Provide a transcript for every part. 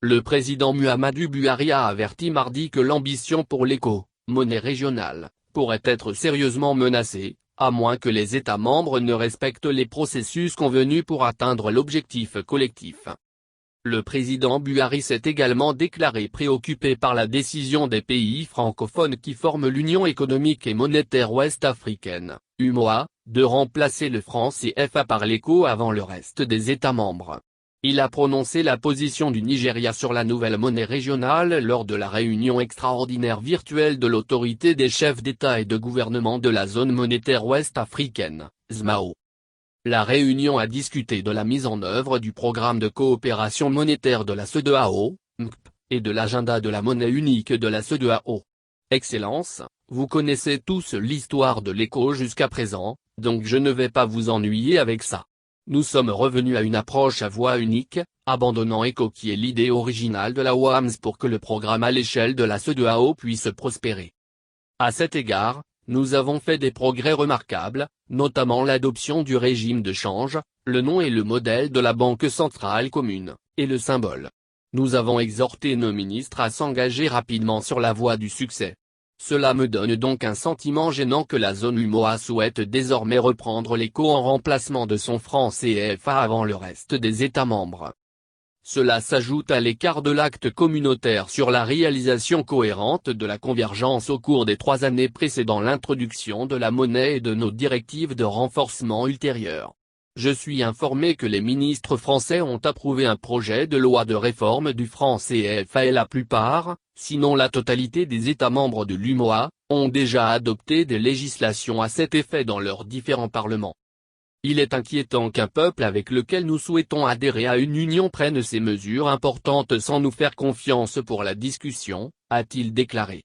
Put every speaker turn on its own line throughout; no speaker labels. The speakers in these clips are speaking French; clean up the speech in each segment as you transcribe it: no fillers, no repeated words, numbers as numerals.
Le président Muhammadu Buhari a averti mardi que l'ambition pour l'éco-monnaie régionale pourrait être sérieusement menacée, à moins que les États membres ne respectent les processus convenus pour atteindre l'objectif collectif. Le président Buhari s'est également déclaré préoccupé par la décision des pays francophones qui forment l'Union économique et monétaire ouest-africaine, UEMOA, de remplacer le franc CFA par l'éco avant le reste des États membres. Il a prononcé la position du Nigeria sur la nouvelle monnaie régionale lors de la réunion extraordinaire virtuelle de l'autorité des chefs d'État et de gouvernement de la zone monétaire ouest-africaine, ZMAO. La réunion a discuté de la mise en œuvre du programme de coopération monétaire de la CEDEAO, MCP, et de l'agenda de la monnaie unique de la CEDEAO. Excellence, vous connaissez tous l'histoire de l'éco jusqu'à présent, donc je ne vais pas vous ennuyer avec ça. Nous sommes revenus à une approche à voie unique, abandonnant ECO qui est l'idée originale de la WAMS pour que le programme à l'échelle de la CEDEAO puisse prospérer. À cet égard, nous avons fait des progrès remarquables, notamment l'adoption du régime de change, le nom et le modèle de la Banque centrale commune, et le symbole. Nous avons exhorté nos ministres à s'engager rapidement sur la voie du succès. Cela me donne donc un sentiment gênant que la zone UEMOA souhaite désormais reprendre l'éco en remplacement de son franc CFA avant le reste des États membres. Cela s'ajoute à l'écart de l'acte communautaire sur la réalisation cohérente de la convergence au cours des 3 années précédant l'introduction de la monnaie et de nos directives de renforcement ultérieures. Je suis informé que les ministres français ont approuvé un projet de loi de réforme du franc CFA et la plupart, sinon la totalité des États membres de l'UEMOA, ont déjà adopté des législations à cet effet dans leurs différents parlements. Il est inquiétant qu'un peuple avec lequel nous souhaitons adhérer à une union prenne ces mesures importantes sans nous faire confiance pour la discussion, a-t-il déclaré.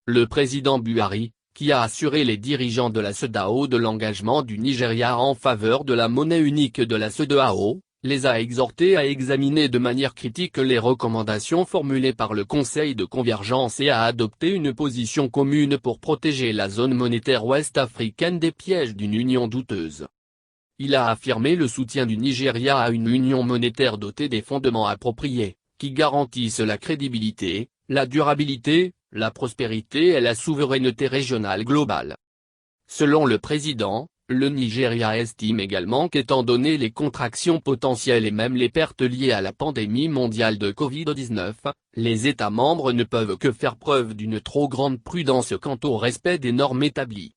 Le président Buhari, qui a assuré les dirigeants de la CEDEAO de l'engagement du Nigeria en faveur de la monnaie unique de la CEDEAO, les a exhortés à examiner de manière critique les recommandations formulées par le Conseil de convergence et à adopter une position commune pour protéger la zone monétaire ouest-africaine des pièges d'une union douteuse. Il a affirmé le soutien du Nigeria à une union monétaire dotée des fondements appropriés, qui garantissent la crédibilité, la durabilité, la prospérité et la souveraineté régionale globale. Selon le président, le Nigeria estime également qu'étant donné les contractions potentielles et même les pertes liées à la pandémie mondiale de Covid-19, les États membres ne peuvent que faire preuve d'une trop grande prudence quant au respect des normes établies.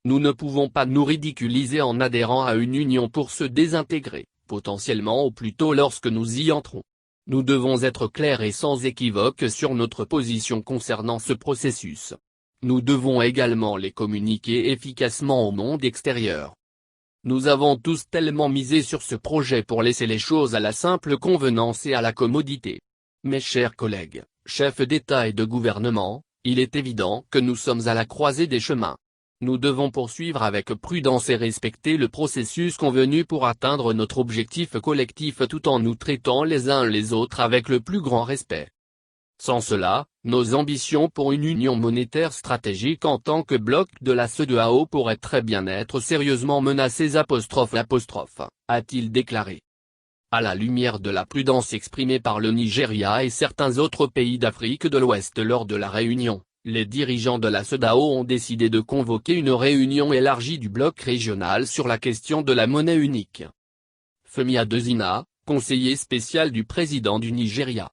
Nous ne pouvons pas nous ridiculiser en adhérant à une union pour se désintégrer, potentiellement au plus tôt lorsque nous y entrons. Nous devons être clairs et sans équivoque sur notre position concernant ce processus. Nous devons également les communiquer efficacement au monde extérieur. Nous avons tous tellement misé sur ce projet pour laisser les choses à la simple convenance et à la commodité. Mes chers collègues, chefs d'État et de gouvernement, il est évident que nous sommes à la croisée des chemins. Nous devons poursuivre avec prudence et respecter le processus convenu pour atteindre notre objectif collectif tout en nous traitant les uns les autres avec le plus grand respect. Sans cela, nos ambitions pour une union monétaire stratégique en tant que bloc de la CEDEAO pourraient très bien être sérieusement menacées a-t-il déclaré. À la lumière de la prudence exprimée par le Nigeria et certains autres pays d'Afrique de l'Ouest lors de la réunion, les dirigeants de la CEDEAO ont décidé de convoquer une réunion élargie du bloc régional sur la question de la monnaie unique. Femi Adesina, conseiller spécial du président du Nigeria.